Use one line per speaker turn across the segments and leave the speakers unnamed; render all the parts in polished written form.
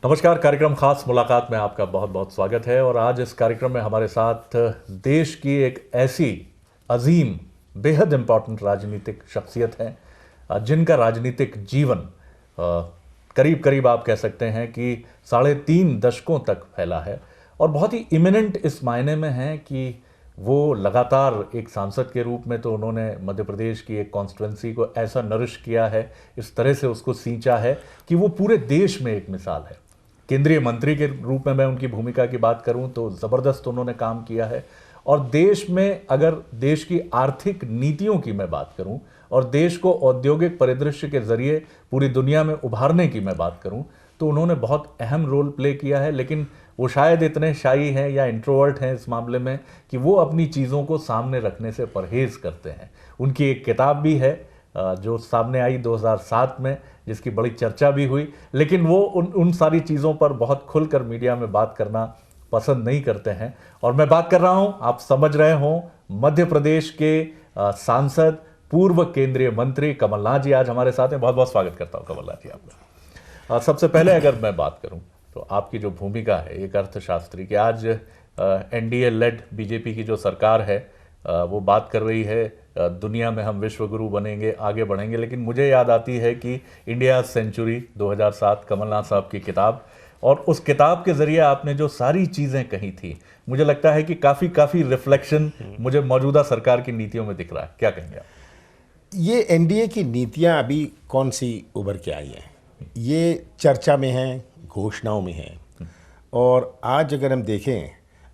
नमस्कार। कार्यक्रम खास मुलाकात में आपका बहुत बहुत स्वागत है। और आज इस कार्यक्रम में हमारे साथ देश की एक ऐसी अजीम बेहद इम्पॉर्टेंट राजनीतिक शख्सियत हैं जिनका राजनीतिक जीवन करीब करीब आप कह सकते हैं कि 3.5 दशकों तक फैला है और बहुत ही इमिनेंट इस मायने में है कि वो लगातार एक सांसद के रूप में तो उन्होंने मध्य प्रदेश की एक कॉन्स्टिट्यूंसी को ऐसा नरिश किया है, इस तरह से उसको सींचा है कि वो पूरे देश में एक मिसाल है। केंद्रीय मंत्री के रूप में मैं उनकी भूमिका की बात करूं तो ज़बरदस्त उन्होंने काम किया है। और देश में अगर देश की आर्थिक नीतियों की मैं बात करूं और देश को औद्योगिक परिदृश्य के जरिए पूरी दुनिया में उभारने की मैं बात करूं तो उन्होंने बहुत अहम रोल प्ले किया है। लेकिन वो शायद इतने शाई हैं या इंट्रोवर्ट हैं इस मामले में कि वो अपनी चीज़ों को सामने रखने से परहेज़ करते हैं। उनकी एक किताब भी है जो सामने आई 2007 में, जिसकी बड़ी चर्चा भी हुई, लेकिन वो उन सारी चीज़ों पर बहुत खुलकर मीडिया में बात करना पसंद नहीं करते हैं। और मैं बात कर रहा हूं, आप समझ रहे हों, मध्य प्रदेश के सांसद पूर्व केंद्रीय मंत्री कमलनाथ जी आज हमारे साथ हैं। बहुत बहुत स्वागत करता हूं कमलनाथ जी आपका। सबसे पहले अगर मैं बात करूं तो आपकी जो भूमिका है एक अर्थशास्त्री की, आज एनडीए लेड बीजेपी की जो सरकार है वो बात कर रही है दुनिया में हम विश्व गुरु बनेंगे, आगे बढ़ेंगे। लेकिन मुझे याद आती है कि इंडिया सेंचुरी 2007 कमलनाथ साहब की किताब, और उस किताब के ज़रिए आपने जो सारी चीज़ें कही थी, मुझे लगता है कि काफ़ी रिफ्लेक्शन मुझे मौजूदा सरकार की नीतियों में दिख रहा है। क्या कहेंगे आप?
ये एनडीए की नीतियां अभी कौन सी उभर के आई हैं? ये चर्चा में हैं, घोषणाओं में हैं। और आज अगर हम देखें,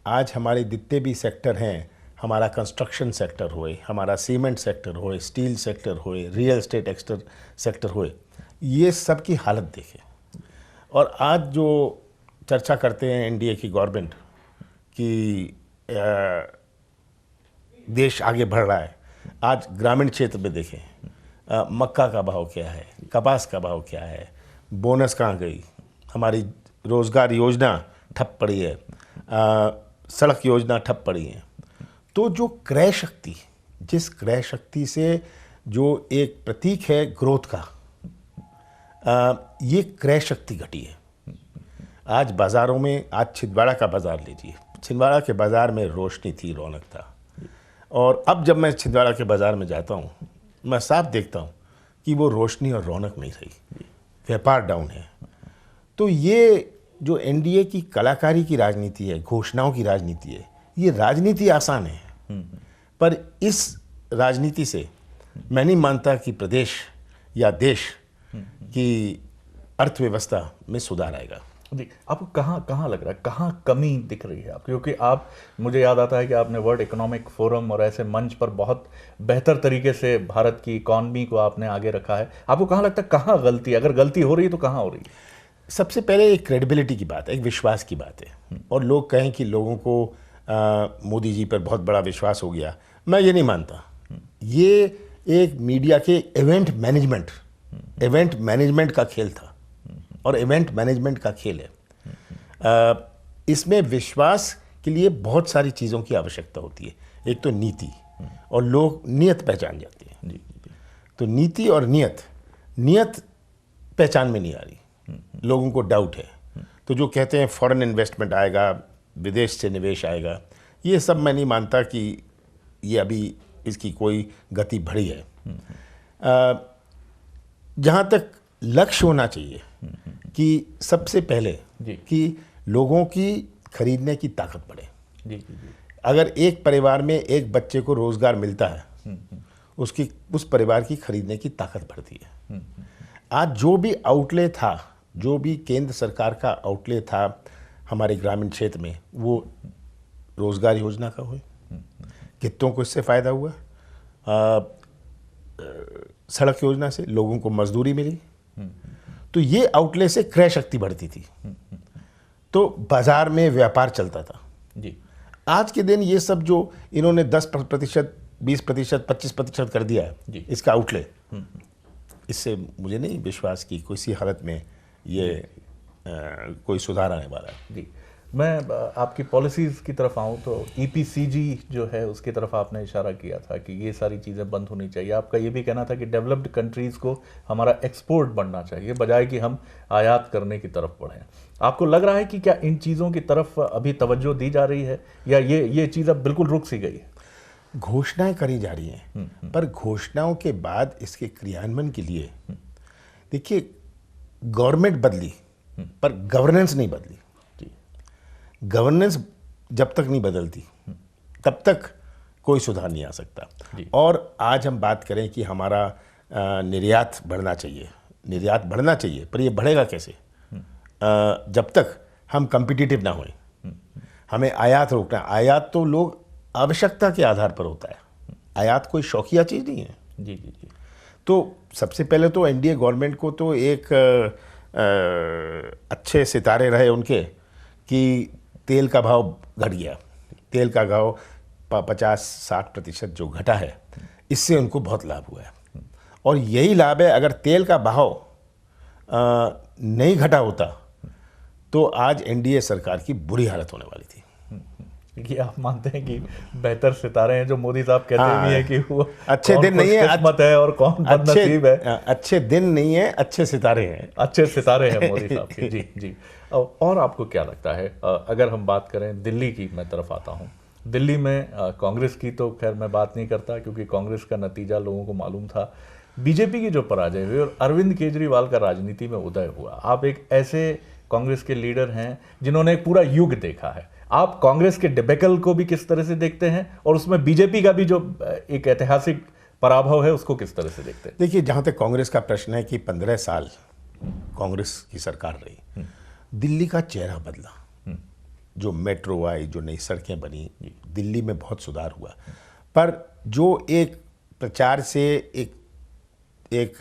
आज हमारे जितने भी सेक्टर हैं, हमारा कंस्ट्रक्शन सेक्टर होए, हमारा सीमेंट सेक्टर होए, स्टील सेक्टर होए, रियल एस्टेट सेक्टर होए, ये सब की हालत देखें। और आज जो चर्चा करते हैं एनडीए की गवर्नमेंट कि देश आगे बढ़ रहा है, आज ग्रामीण क्षेत्र में देखें, मक्का का भाव क्या है, कपास का भाव क्या है, बोनस कहाँ गई, हमारी रोज़गार योजना ठप पड़ी है, सड़क योजना ठप पड़ी है। तो जो क्रय शक्ति, जिस क्रय शक्ति से जो एक प्रतीक है ग्रोथ का, ये क्रय शक्ति घटी है। आज बाज़ारों में, आज छिंदवाड़ा का बाज़ार लीजिए, छिंदवाड़ा के बाज़ार में रोशनी थी, रौनक था। और अब जब मैं छिंदवाड़ा के बाज़ार में जाता हूँ, मैं साफ देखता हूँ कि वो रोशनी और रौनक नहीं रही, व्यापार डाउन है। तो ये जो एनडीए की कलाकारी की राजनीति है, घोषणाओं की राजनीति है, ये राजनीति आसान है, पर इस राजनीति से मैं नहीं मानता कि प्रदेश या देश की अर्थव्यवस्था में सुधार आएगा।
जी, आपको कहाँ लग रहा है, कहाँ कमी दिख रही है आप? क्योंकि आप, मुझे याद आता है कि आपने वर्ल्ड इकोनॉमिक फोरम और ऐसे मंच पर बहुत बेहतर तरीके से भारत की इकॉनमी को आपने आगे रखा है। आपको कहाँ लगता है कहाँ गलती, अगर गलती हो रही है तो कहाँ हो रही है?
सबसे पहले एक क्रेडिबिलिटी की बात है, एक विश्वास की बात है। और लोग कहें कि लोगों को मोदी जी पर बहुत बड़ा विश्वास हो गया, मैं ये नहीं मानता। ये एक मीडिया के इवेंट मैनेजमेंट का खेल था और इवेंट मैनेजमेंट का खेल है। इसमें विश्वास के लिए बहुत सारी चीज़ों की आवश्यकता होती है। एक तो नीति, और लोग नियत पहचान जाते हैं। तो नीति और नियत पहचान में नहीं आ रही, लोगों को डाउट है। तो जो कहते हैं फॉरेन इन्वेस्टमेंट आएगा, विदेश से निवेश आएगा, ये सब मैं नहीं मानता कि ये अभी इसकी कोई गति बढ़ी है। जहाँ तक लक्ष्य होना चाहिए कि सबसे पहले कि लोगों की खरीदने की ताकत बढ़े। अगर एक परिवार में एक बच्चे को रोज़गार मिलता है, उस परिवार की खरीदने की ताकत बढ़ती है। आज जो भी आउटले था, जो भी केंद्र सरकार का आउटले था हमारे ग्रामीण क्षेत्र में, वो रोज़गार योजना का हुआ, कितनों को इससे फ़ायदा हुआ। सड़क योजना से लोगों को मजदूरी मिली, तो ये आउटले से क्रय शक्ति बढ़ती थी, तो बाज़ार में व्यापार चलता था। जी, आज के दिन ये सब जो इन्होंने 10%, 20%, 25% कर दिया है इसका आउटले, इससे मुझे नहीं विश्वास कि किसी हालत में ये कोई सुधार आने वाला है।
जी, मैं आपकी पॉलिसीज़ की तरफ आऊँ तो ईपीसीजी जो है उसकी तरफ आपने इशारा किया था कि ये सारी चीज़ें बंद होनी चाहिए। आपका ये भी कहना था कि डेवलप्ड कंट्रीज़ को हमारा एक्सपोर्ट बढ़ना चाहिए बजाय कि हम आयात करने की तरफ बढ़ें। आपको लग रहा है कि क्या इन चीज़ों की तरफ अभी तवज्जो दी जा रही है या ये चीज़ अब बिल्कुल रुक सी गई है?
घोषणाएं करी जा रही हैं, पर घोषणाओं के बाद इसके क्रियान्वयन के लिए देखिए, गवर्नमेंट बदली पर गवर्नेंस नहीं बदली। गवर्नेंस जब तक नहीं बदलती तब तक कोई सुधार नहीं आ सकता। और आज हम बात करें कि हमारा निर्यात बढ़ना चाहिए, निर्यात बढ़ना चाहिए, पर ये बढ़ेगा कैसे? जब तक हम कम्पिटिटिव ना हों। हमें आयात रोकना। आयात तो लोग आवश्यकता के आधार पर होता है, आयात कोई शौकिया चीज़ नहीं है।
जी जी जी।
तो सबसे पहले तो एनडीए गवर्नमेंट को तो एक अच्छे सितारे रहे उनके कि तेल का भाव घट गया। तेल का भाव 50-60% जो घटा है, इससे उनको बहुत लाभ हुआ है। और यही लाभ है, अगर तेल का भाव नहीं घटा होता तो आज एनडीए सरकार की बुरी हालत होने वाली थी।
कि आप मानते हैं कि बेहतर सितारे हैं जो मोदी साहब कहते भी हैं कि वो
अच्छे दिन नहीं है,
किस्मत है और कौन बदनसीब है।
अच्छे दिन नहीं है, अच्छे सितारे हैं।
अच्छे सितारे हैं मोदी साहब के। जी जी। और आपको क्या लगता है, अगर हम बात करें दिल्ली की, मैं तरफ आता हूँ, दिल्ली में कांग्रेस की तो खैर मैं बात नहीं करता क्योंकि कांग्रेस का नतीजा लोगों को मालूम था। बीजेपी की जो पराजय हुई और अरविंद केजरीवाल का राजनीति में उदय हुआ, आप एक ऐसे कांग्रेस के लीडर हैं जिन्होंने एक पूरा युग देखा है। आप कांग्रेस के डिबेकल को भी किस तरह से देखते हैं और उसमें बीजेपी का भी जो एक ऐतिहासिक पराभव है उसको किस तरह से देखते हैं?
देखिए, जहाँ तक कांग्रेस का प्रश्न है कि 15 साल कांग्रेस की सरकार रही, दिल्ली का चेहरा बदला। जो मेट्रो आई, जो नई सड़कें बनी, दिल्ली में बहुत सुधार हुआ। पर जो एक प्रचार से एक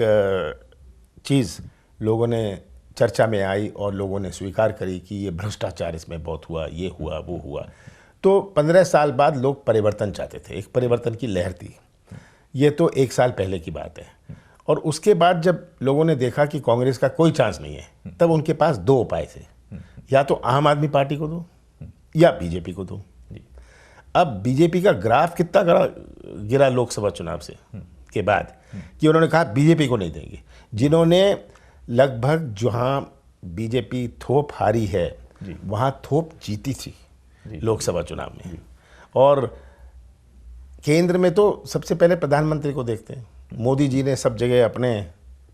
चीज़ लोगों ने चर्चा में आई और लोगों ने स्वीकार करी कि ये भ्रष्टाचार इसमें बहुत हुआ, ये हुआ, वो हुआ, तो 15 साल बाद लोग परिवर्तन चाहते थे। एक परिवर्तन की लहर थी। ये तो 1 साल पहले की बात है। और उसके बाद जब लोगों ने देखा कि कांग्रेस का कोई चांस नहीं है, तब उनके पास 2 उपाय थे, या तो आम आदमी पार्टी को दो या बीजेपी को दो। अब बीजेपी का ग्राफ कितना गिरा लोकसभा चुनाव से के बाद कि उन्होंने कहा बीजेपी को नहीं देंगे। जिन्होंने लगभग जहाँ बीजेपी थोप हारी है वहाँ थोप जीती थी लोकसभा चुनाव में। और केंद्र में तो सबसे पहले प्रधानमंत्री को देखते हैं। मोदी जी ने सब जगह अपने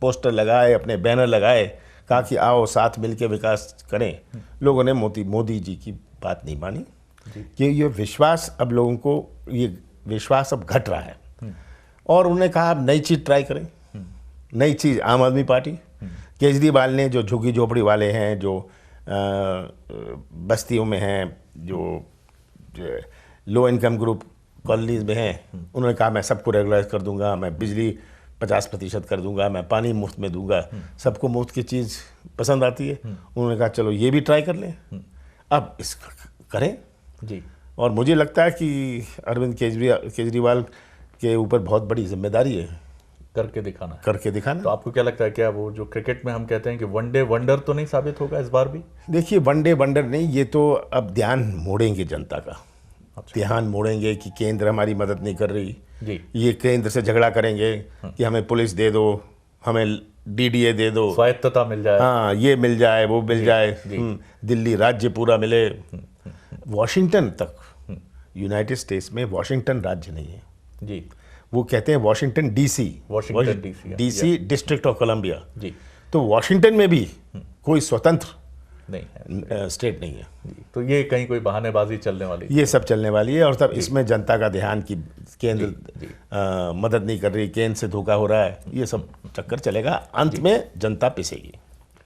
पोस्टर लगाए, अपने बैनर लगाए, कहा कि आओ साथ मिलकर विकास करें। लोगों ने मोदी जी की बात नहीं मानी कि ये विश्वास अब लोगों को, ये विश्वास अब घट रहा है। और उन्होंने कहा अब नई चीज़ ट्राई करें। नई चीज़ आम आदमी पार्टी। केजरीवाल ने, जो झुग्गी झोपड़ी वाले हैं, जो बस्तियों में हैं, जो लो इनकम ग्रुप कॉलोनीज में हैं, उन्होंने कहा मैं सबको रेगुलाइज कर दूंगा, मैं बिजली 50% कर दूंगा, मैं पानी मुफ्त में दूंगा। सबको मुफ्त की चीज़ पसंद आती है। उन्होंने कहा चलो ये भी ट्राई कर लें, अब इस करें जी। और मुझे लगता है कि अरविंद केजरीवाल के ऊपर बहुत बड़ी जिम्मेदारी है, करके दिखाना।
तो आपको क्या लगता है, क्या वो जो क्रिकेट में हम कहते हैं कि वनडे वंडर तो नहीं साबित होगा इस बार भी?
देखिए, वनडे वंडर नहीं, ये तो अब ध्यान मोड़ेंगे जनता का। ध्यान मोड़ेंगे कि केंद्र हमारी मदद नहीं कर रही जी। ये केंद्र से झगड़ा करेंगे कि हमें पुलिस दे दो, हमें डीडीए दे दो,
स्वायत्तता मिल जाए,
हाँ ये मिल जाए, वो मिल जाए, दिल्ली राज्य पूरा मिले। वॉशिंगटन तक, यूनाइटेड स्टेट्स में वॉशिंगटन राज्य नहीं है जी। वो कहते हैं Washington DC, DC district of Columbia ji. तो वॉशिंगटन में भी कोई स्वतंत्र
नहीं है,
स्टेट नहीं है।
तो ये कहीं कोई बहानेबाजी चलने वाली,
ये सब चलने वाली है। और तब इसमें जनता का ध्यान कि केंद्र मदद नहीं कर रही, केंद्र से धोखा हो रहा है, ये सब चक्कर चलेगा। अंत में जनता पिसेगी।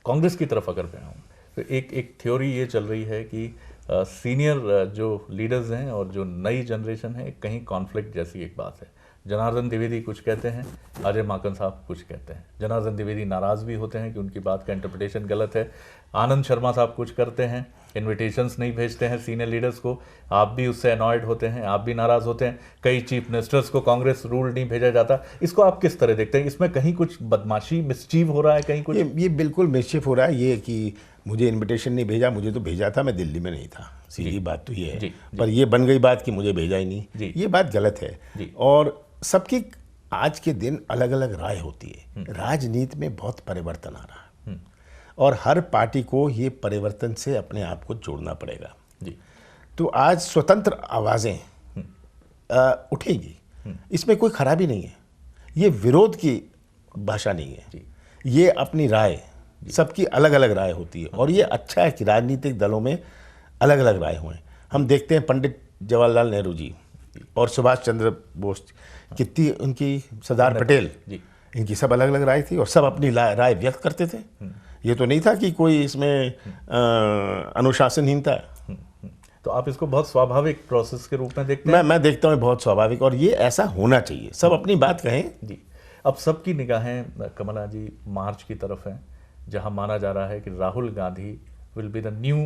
कांग्रेस की तरफ अगर मैं आऊँ तो एक थ्योरी ये चल रही है कि सीनियर जो लीडर्स हैं और जो नई जनरेशन है, कहीं कॉन्फ्लिक्ट जैसी एक बात है। जनार्दन द्विवेदी कुछ कहते हैं, अजय माकन साहब कुछ कहते हैं। जनार्दन द्विवेदी नाराज़ भी होते हैं कि उनकी बात का इंटरप्रिटेशन गलत है। आनंद शर्मा साहब कुछ करते हैं, इनविटेशंस नहीं भेजते हैं सीनियर लीडर्स को, आप भी उससे अनॉयड होते हैं, आप भी नाराज़ होते हैं। कई चीफ मिनिस्टर्स को कांग्रेस रूल नहीं भेजा जाता। इसको आप किस तरह देखते हैं? इसमें कहीं कुछ बदमाशी, मिसचीव हो रहा है, कहीं कुछ?
ये बिल्कुल मिसचीफ हो रहा है। ये कि मुझे इनविटेशन नहीं भेजा, मुझे तो भेजा था, मैं दिल्ली में नहीं था, सीधी बात तो ये है।
जी,
पर ये बन गई बात कि मुझे भेजा ही
जी।
नहीं, ये बात गलत है।
जी।
और सबकी आज के दिन अलग अलग राय होती है। राजनीति में बहुत परिवर्तन आ रहा है और हर पार्टी को ये परिवर्तन से अपने आप को जोड़ना पड़ेगा।
जी।
तो आज स्वतंत्र आवाज़ें उठेगी, इसमें कोई खराबी नहीं है। ये विरोध की भाषा नहीं है, ये अपनी राय, सबकी अलग अलग राय होती है और ये अच्छा है कि राजनीतिक दलों में अलग अलग राय हुए। हम देखते हैं पंडित जवाहरलाल नेहरू जी और सुभाष चंद्र बोस, कितनी उनकी सरदार पटेल, इनकी सब अलग अलग राय थी और सब अपनी राय व्यक्त करते थे। ये तो नहीं था कि कोई इसमें अनुशासनहीनता है।
तो आप इसको बहुत स्वाभाविक प्रोसेस के रूप में देखते हैं?
मैं देखता हूँ बहुत स्वाभाविक, और ये ऐसा होना चाहिए, सब अपनी बात कहें।
जी। अब सबकी निगाहें कमला जी मार्च की तरफ हैं, जहां माना जा रहा है कि Rahul Gandhi will be the new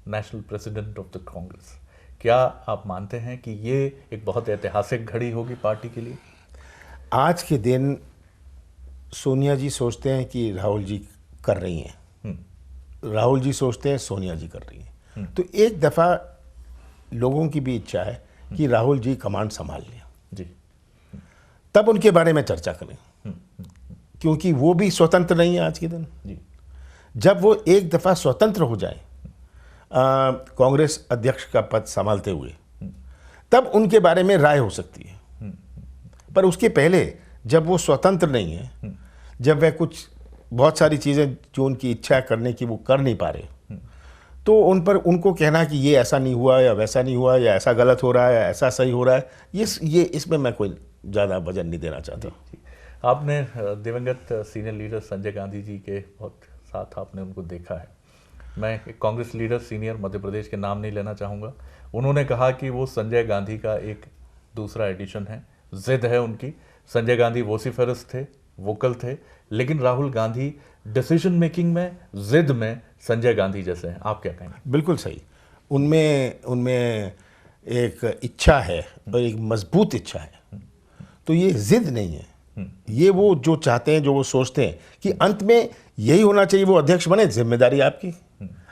national president of the Congress. क्या आप मानते हैं कि ये एक बहुत ऐतिहासिक घड़ी होगी पार्टी के लिए?
आज के दिन सोनिया जी सोचते हैं कि राहुल जी कर रही हैं, राहुल जी सोचते हैं सोनिया जी कर रही हैं, तो एक दफ़ा लोगों की भी इच्छा है कि राहुल जी कमांड संभाल लें
जी,
तब उनके बारे में चर्चा करें, क्योंकि वो भी स्वतंत्र नहीं है आज के दिन।
जी।
जब वो एक दफ़ा स्वतंत्र हो जाए कांग्रेस अध्यक्ष का पद संभालते हुए, तब उनके बारे में राय हो सकती है। पर उसके पहले जब वो स्वतंत्र नहीं है, जब वह कुछ बहुत सारी चीज़ें जो उनकी इच्छा करने की वो कर नहीं पा रहे, तो उन पर उनको कहना कि ये ऐसा नहीं हुआ या वैसा नहीं हुआ या ऐसा गलत हो रहा है या ऐसा सही हो रहा है, ये इसमें मैं कोई ज़्यादा वजन नहीं देना चाहता।
आपने दिवंगत सीनियर लीडर संजय गांधी जी के बहुत साथ आपने उनको देखा है। मैं एक कांग्रेस लीडर सीनियर मध्य प्रदेश के नाम नहीं लेना चाहूँगा, उन्होंने कहा कि वो संजय गांधी का एक दूसरा एडिशन है, जिद है उनकी। संजय गांधी वोसिफरस थे, वोकल थे, लेकिन राहुल गांधी डिसीजन मेकिंग में, जिद में संजय गांधी जैसे हैं। आप क्या कहेंगे?
बिल्कुल सही। उनमें एक इच्छा है और एक मजबूत इच्छा है, तो ये जिद नहीं है। ये वो जो चाहते हैं, जो वो सोचते हैं कि अंत में यही होना चाहिए, वो अध्यक्ष बने, जिम्मेदारी आपकी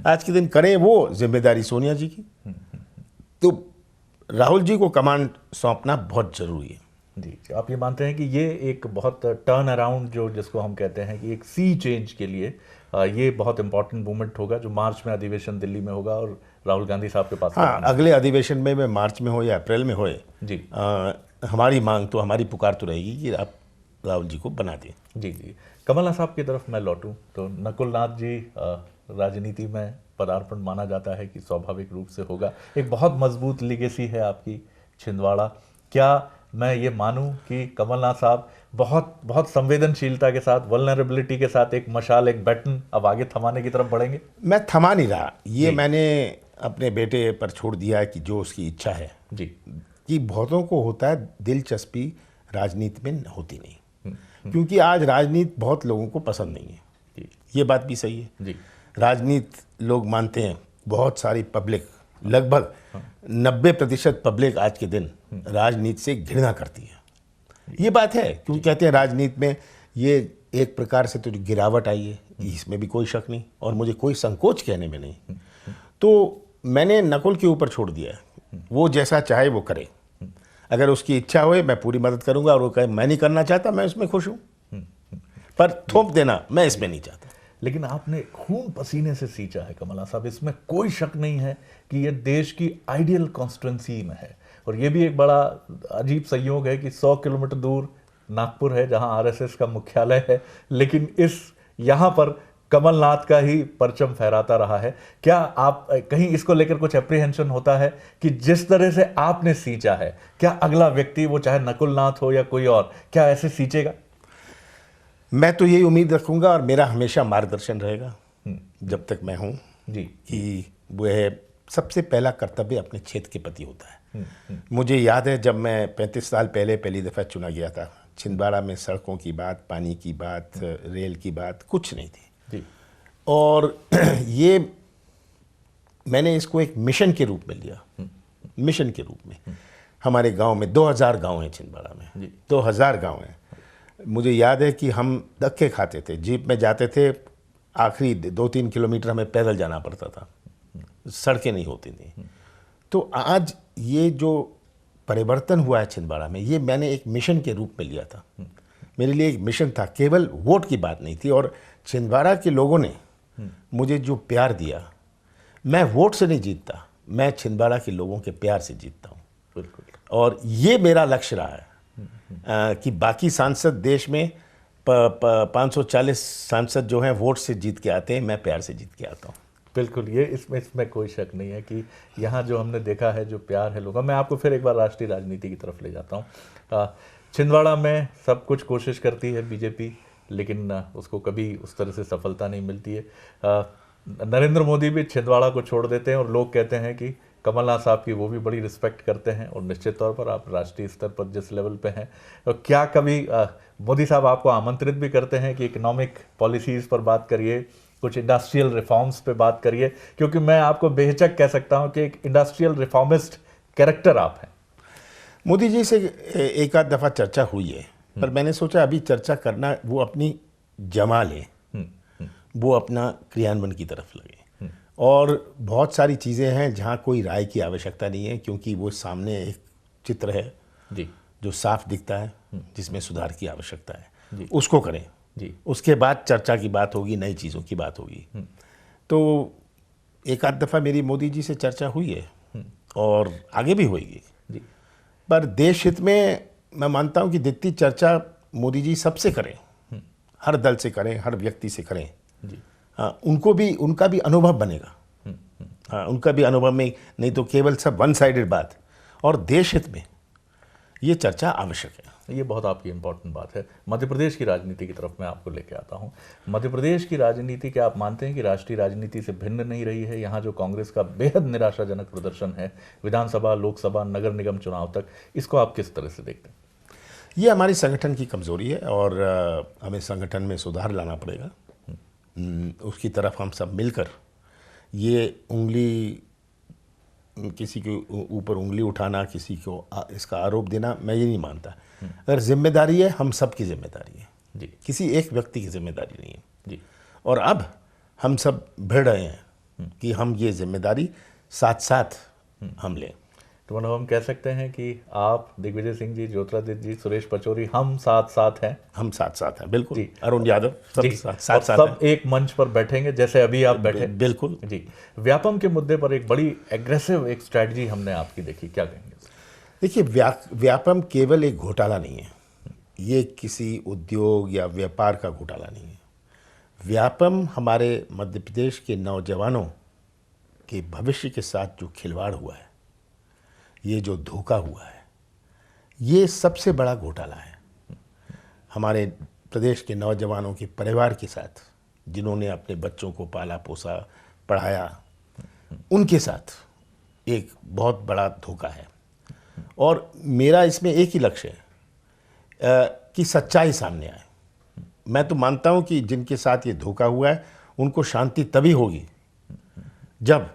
आज के दिन करें, वो जिम्मेदारी सोनिया जी की। तो राहुल जी को कमांड सौंपना बहुत जरूरी है।
जी, आप ये मानते हैं कि ये एक बहुत टर्न अराउंड, जो जिसको हम कहते हैं कि एक सी चेंज के लिए ये बहुत इंपॉर्टेंट मूवमेंट होगा, जो मार्च में अधिवेशन दिल्ली में होगा और राहुल गांधी साहब के पास?
हाँ, अगले अधिवेशन में मार्च में हो या अप्रैल में होए
जी,
हमारी मांग तो, हमारी पुकार तो रहेगी कि आप राहुल जी को बना दें।
जी जी। कमलनाथ साहब की तरफ मैं लौटूं तो नकुलनाथ जी राजनीति में पदार्पण माना जाता है कि स्वाभाविक रूप से होगा। एक बहुत मजबूत लिगेसी है आपकी छिंदवाड़ा। क्या मैं ये मानूं कि कमलनाथ साहब बहुत बहुत संवेदनशीलता के साथ, वल्नरेबिलिटी के साथ एक मशाल, एक बैटन अब आगे थमाने की तरफ बढ़ेंगे?
मैं थमा नहीं रहा, ये मैंने अपने बेटे पर छोड़ दिया है कि जो उसकी इच्छा है।
जी।
कि बहुतों को होता है, दिलचस्पी राजनीति में होती नहीं, क्योंकि आज राजनीति बहुत लोगों को पसंद नहीं है।
जी।
ये बात भी सही है।
जी।
राजनीति लोग मानते हैं, बहुत सारी पब्लिक, लगभग 90% पब्लिक आज के दिन राजनीति से घृणा करती है। ये बात है, क्योंकि कहते हैं राजनीति में ये एक प्रकार से तो गिरावट आई है, इसमें भी कोई शक नहीं और मुझे कोई संकोच कहने में नहीं। तो मैंने नकुल के ऊपर छोड़ दिया है, वो जैसा चाहे वो करे। अगर उसकी इच्छा होए मैं पूरी मदद करूंगा, और वो कहे मैं नहीं करना चाहता, मैं उसमें खुश हूँ, पर थोप देना मैं इसमें नहीं चाहता।
लेकिन आपने खून पसीने से सींचा है कमला साहब, इसमें कोई शक नहीं है कि ये देश की आइडियल कॉन्स्टिट्यूंसी में है। और ये भी एक बड़ा अजीब संयोग है कि 100 किलोमीटर दूर नागपुर है, जहां आरएसएस का मुख्यालय है, लेकिन यहाँ पर कमलनाथ का ही परचम फहराता रहा है। क्या आप कहीं इसको लेकर कुछ एप्रीहेंशन होता है कि जिस तरह से आपने सींचा है, क्या अगला व्यक्ति, वो चाहे नकुलनाथ हो या कोई और, क्या ऐसे सींचेगा?
मैं तो यही उम्मीद रखूंगा और मेरा हमेशा मार्गदर्शन रहेगा जब तक मैं हूं
जी,
कि वह सबसे पहला कर्तव्य अपने क्षेत्र के प्रति होता है। मुझे याद है जब मैं 35 साल पहले पहली दफ़ा चुना गया था, छिंदवाड़ा में सड़कों की बात, पानी की बात, रेल की बात कुछ नहीं थी
जी।
और ये मैंने इसको एक मिशन के रूप में लिया। मिशन के रूप में हमारे गांव में 2000 गांव हैं छिंदवाड़ा में, 2000 गांव हैं। मुझे याद है कि हम धक्के खाते थे, जीप में जाते थे, आखिरी 2-3 किलोमीटर हमें पैदल जाना पड़ता था, सड़कें नहीं होती थी। तो आज ये जो परिवर्तन हुआ है छिंदवाड़ा में, ये मैंने एक मिशन के रूप में लिया था। मेरे लिए एक मिशन था, केवल वोट की बात नहीं थी। और छिंदवाड़ा के लोगों ने मुझे जो प्यार दिया, मैं वोट से नहीं जीतता, मैं छिंदवाड़ा के लोगों के प्यार से जीतता हूँ।
बिल्कुल।
और ये मेरा लक्ष्य रहा है कि बाकी सांसद देश में 540 सांसद जो हैं वोट से जीत के आते हैं, मैं प्यार से जीत के आता हूँ।
बिल्कुल, ये इसमें कोई शक नहीं है कि यहाँ जो हमने देखा है, जो प्यार है लोगों का। मैं आपको फिर एक बार राष्ट्रीय राजनीति की तरफ ले जाता हूँ। छिंदवाड़ा में सब कुछ कोशिश करती है बीजेपी, लेकिन उसको कभी उस तरह से सफलता नहीं मिलती है। नरेंद्र मोदी भी छिंदवाड़ा को छोड़ देते हैं और लोग कहते हैं कि कमलनाथ साहब की वो भी बड़ी रिस्पेक्ट करते हैं। और निश्चित तौर पर आप राष्ट्रीय स्तर पर जिस लेवल पे हैं, तो क्या कभी मोदी साहब आपको आमंत्रित भी करते हैं कि इकोनॉमिक पॉलिसीज़ पर बात करिए, कुछ इंडस्ट्रियल रिफॉर्म्स पे बात करिए? क्योंकि मैं आपको बेहिचक कह सकता हूं कि एक इंडस्ट्रियल रिफॉर्मिस्ट कैरेक्टर आप हैं।
मोदी जी से एक आध दफ़ा चर्चा हुई है, पर मैंने सोचा अभी चर्चा करना, वो अपनी जमा ले, वो अपना क्रियान्वयन की तरफ लगे। और बहुत सारी चीज़ें हैं जहाँ कोई राय की आवश्यकता नहीं है, क्योंकि वो सामने एक चित्र है
जी,
जो साफ दिखता है, जिसमें सुधार की आवश्यकता है
जी,
उसको करें
जी।
उसके बाद चर्चा की बात होगी, नई चीज़ों की बात होगी। तो एक आध दफ़ा मेरी मोदी जी से चर्चा हुई है और आगे भी होगी
जी।
पर देश हित में मैं मानता हूं कि जितनी चर्चा मोदी जी सबसे करें, हर दल से करें, हर व्यक्ति से करें,
जी।
हाँ, उनका भी अनुभव बनेगा। हाँ, उनका भी अनुभव में, नहीं तो केवल सब वन साइडेड बात। और देश हित में ये चर्चा आवश्यक है।
ये बहुत आपकी इंपॉर्टेंट बात है। मध्य प्रदेश की राजनीति की तरफ मैं आपको लेके आता हूँ। मध्य प्रदेश की राजनीति, क्या आप मानते हैं कि राष्ट्रीय राजनीति से भिन्न नहीं रही है? यहाँ जो कांग्रेस का बेहद निराशाजनक प्रदर्शन है विधानसभा, लोकसभा, नगर निगम चुनाव तक, इसको आप किस तरह से देखते हैं?
ये हमारी संगठन की कमज़ोरी है और हमें संगठन में सुधार लाना पड़ेगा। उसकी तरफ हम सब मिलकर, ये उंगली, किसी के ऊपर उंगली उठाना, किसी को इसका आरोप देना, मैं ये नहीं मानता। अगर जिम्मेदारी है, हम सब की जिम्मेदारी है
जी,
किसी एक व्यक्ति की जिम्मेदारी नहीं है
जी।
और अब हम सब भिड़ रहे हैं कि हम ये जिम्मेदारी साथ साथ हम लें।
तो मतलब हम कह सकते हैं कि आप, दिग्विजय सिंह जी, ज्योतिरादित्य जी, सुरेश पचौरी, हम साथ साथ हैं।
हम साथ साथ हैं, बिल्कुल
जी।
अरुण यादव, सब
जी,
साथ
और
साथ
सब
हैं।
एक मंच पर बैठेंगे जैसे अभी आप बैठे।
बिल्कुल
जी। व्यापम के मुद्दे पर एक बड़ी एग्रेसिव एक स्ट्रैटेजी हमने आपकी देखी, क्या कहेंगे?
देखिए, व्यापम केवल एक घोटाला नहीं है, ये किसी उद्योग या व्यापार का घोटाला नहीं है। व्यापम हमारे मध्य प्रदेश के नौजवानों के भविष्य के साथ जो खिलवाड़ हुआ है, ये जो धोखा हुआ है, ये सबसे बड़ा घोटाला है। हमारे प्रदेश के नौजवानों के परिवार के साथ, जिन्होंने अपने बच्चों को पाला पोसा, पढ़ाया, उनके साथ एक बहुत बड़ा धोखा है। और मेरा इसमें एक ही लक्ष्य है कि सच्चाई सामने आए। मैं तो मानता हूं कि जिनके साथ ये धोखा हुआ है, उनको शांति तभी होगी जब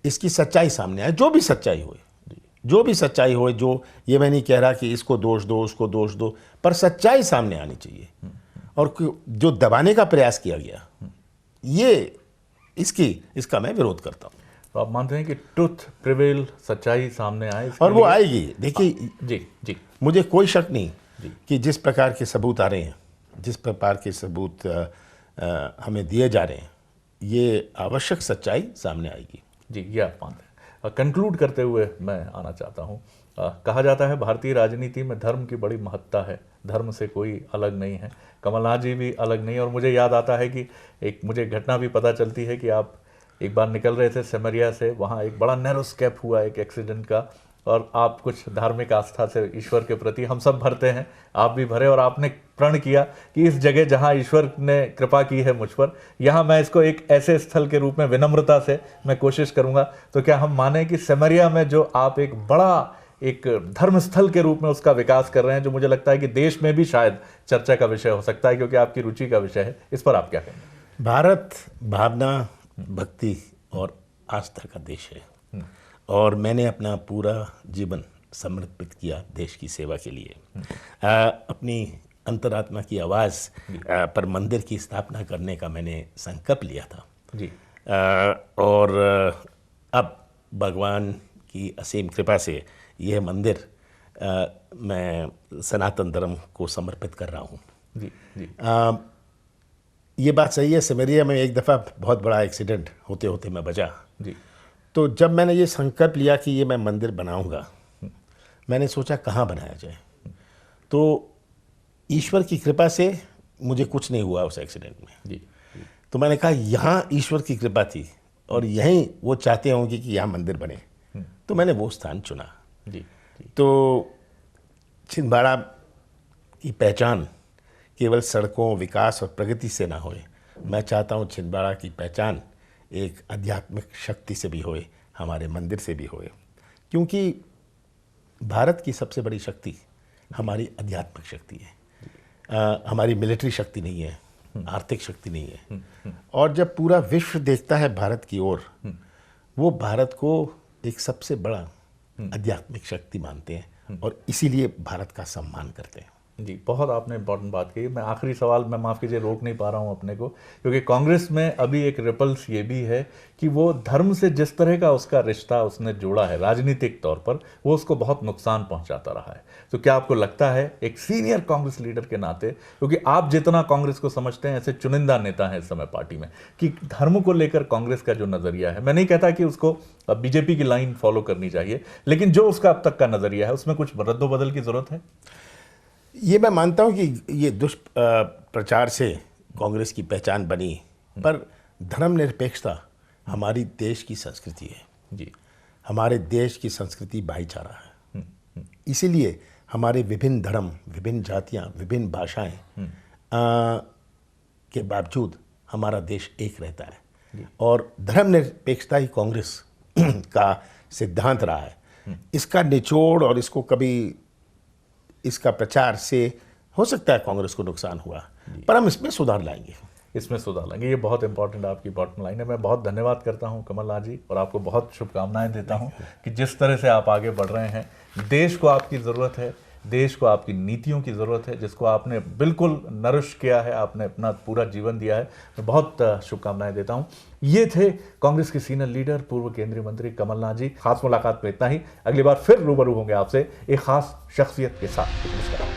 इसकी सच्चाई सामने आए। जो भी सच्चाई हो, जो ये मैं नहीं कह रहा कि इसको दोष दो, उसको दोष दो, पर सच्चाई सामने आनी चाहिए। और जो दबाने का प्रयास किया गया, ये इसका मैं विरोध करता हूं।
तो आप मानते हैं कि ट्रुथ प्रिवेल, सच्चाई सामने आए,
और वो आएगी। देखिए,
जी, जी,
मुझे कोई शक नहीं कि जिस प्रकार के सबूत आ रहे हैं, जिस प्रकार के सबूत हमें दिए जा रहे हैं, ये आवश्यक सच्चाई सामने आएगी।
जी, ये आप मानते हैं। कंक्लूड करते हुए मैं आना चाहता हूँ, कहा जाता है भारतीय राजनीति में धर्म की बड़ी महत्ता है, धर्म से कोई अलग नहीं है, कमलनाथ जी भी अलग नहीं। और मुझे याद आता है कि मुझे घटना भी पता चलती है कि आप एक बार निकल रहे थे सिमरिया से, वहाँ एक बड़ा नैरो स्केप हुआ एक एक्सीडेंट का, और आप कुछ धार्मिक आस्था से ईश्वर के प्रति, हम सब भरते हैं, आप भी भरे, और आपने प्रण किया कि इस जगह जहाँ ईश्वर ने कृपा की है मुझ पर, यहाँ मैं इसको एक ऐसे स्थल के रूप में विनम्रता से मैं कोशिश करूँगा। तो क्या हम माने कि सिमरिया में जो आप एक बड़ा एक धर्म स्थल के रूप में उसका विकास कर रहे हैं, जो मुझे लगता है कि देश में भी शायद चर्चा का विषय हो सकता है, क्योंकि आपकी रुचि का विषय है, इस पर आप क्या कहेंगे?
भारत भावना, भक्ति और आस्था का देश है और मैंने अपना पूरा जीवन समर्पित किया देश की सेवा के लिए। अपनी अंतरात्मा की आवाज़ पर मंदिर की स्थापना करने का मैंने संकल्प लिया था
जी।
और अब भगवान की असीम कृपा से यह मंदिर मैं सनातन धर्म को समर्पित कर रहा हूँ।
जी जी।
ये बात सही है, सिमरिया में एक दफ़ा बहुत बड़ा एक्सीडेंट होते होते मैं बचा
जी।
तो जब मैंने ये संकल्प लिया कि ये मैं मंदिर बनाऊंगा, मैंने सोचा कहाँ बनाया जाए। तो ईश्वर की कृपा से मुझे कुछ नहीं हुआ उस एक्सीडेंट में।
जी।
तो मैंने कहा यहाँ ईश्वर की कृपा थी और यहीं वो चाहते होंगे कि यहाँ मंदिर बने, तो मैंने वो स्थान चुना।
जी जी।
तो छिंदवाड़ा की पहचान केवल सड़कों, विकास और प्रगति से ना होए, मैं चाहता हूँ छिंदवाड़ा की पहचान एक आध्यात्मिक शक्ति से भी होए, हमारे मंदिर से भी होए, क्योंकि भारत की सबसे बड़ी शक्ति हमारी आध्यात्मिक शक्ति है। हमारी मिलिट्री शक्ति नहीं है, आर्थिक शक्ति नहीं है। और जब पूरा विश्व देखता है भारत की ओर, वो भारत को एक सबसे बड़ा आध्यात्मिक शक्ति मानते हैं और इसीलिए भारत का सम्मान करते हैं।
जी, बहुत आपने इम्पोर्टेंट बात कही। मैं आखिरी सवाल मैं माफ़ कीजिए रोक नहीं पा रहा हूँ अपने को, क्योंकि कांग्रेस में अभी एक रिपल्स ये भी है कि वो धर्म से जिस तरह का उसका रिश्ता उसने जोड़ा है राजनीतिक तौर पर, वो उसको बहुत नुकसान पहुंचाता रहा है। तो क्या आपको लगता है एक सीनियर कांग्रेस लीडर के नाते, क्योंकि आप जितना कांग्रेस को समझते हैं ऐसे चुनिंदा नेता हैं इस समय पार्टी में, कि धर्म को लेकर कांग्रेस का जो नज़रिया है, मैं नहीं कहता कि उसको बीजेपी की लाइन फॉलो करनी चाहिए, लेकिन जो उसका अब तक का नज़रिया है उसमें कुछ रद्दोबदल की ज़रूरत है?
ये मैं मानता हूँ कि ये दुष्प्रचार से कांग्रेस की पहचान बनी, पर धर्मनिरपेक्षता हमारी देश की संस्कृति है। जी, हमारे देश की संस्कृति भाईचारा है। इसीलिए हमारे विभिन्न धर्म, विभिन्न जातियाँ, विभिन्न भाषाएं के बावजूद हमारा देश एक रहता है और धर्मनिरपेक्षता ही कांग्रेस का सिद्धांत रहा है। इसका निचोड़ और इसको कभी इसका प्रचार से हो सकता है कांग्रेस को नुकसान हुआ, पर हम इसमें सुधार लाएंगे।
इसमें सुधार लाएंगे, ये बहुत इंपॉर्टेंट आपकी बॉटम लाइन है। मैं बहुत धन्यवाद करता हूं कमल लाल जी और आपको बहुत शुभकामनाएं देता हूं कि जिस तरह से आप आगे बढ़ रहे हैं, देश को आपकी ज़रूरत है, देश को आपकी नीतियों की ज़रूरत है, जिसको आपने बिल्कुल नरिश किया है, आपने अपना पूरा जीवन दिया है। मैं बहुत शुभकामनाएं देता हूं। ये थे कांग्रेस के सीनियर लीडर, पूर्व केंद्रीय मंत्री कमलनाथ जी। खास मुलाकात में इतना ही, अगली बार फिर रूबरू होंगे आपसे एक खास शख्सियत के साथ। नमस्कार।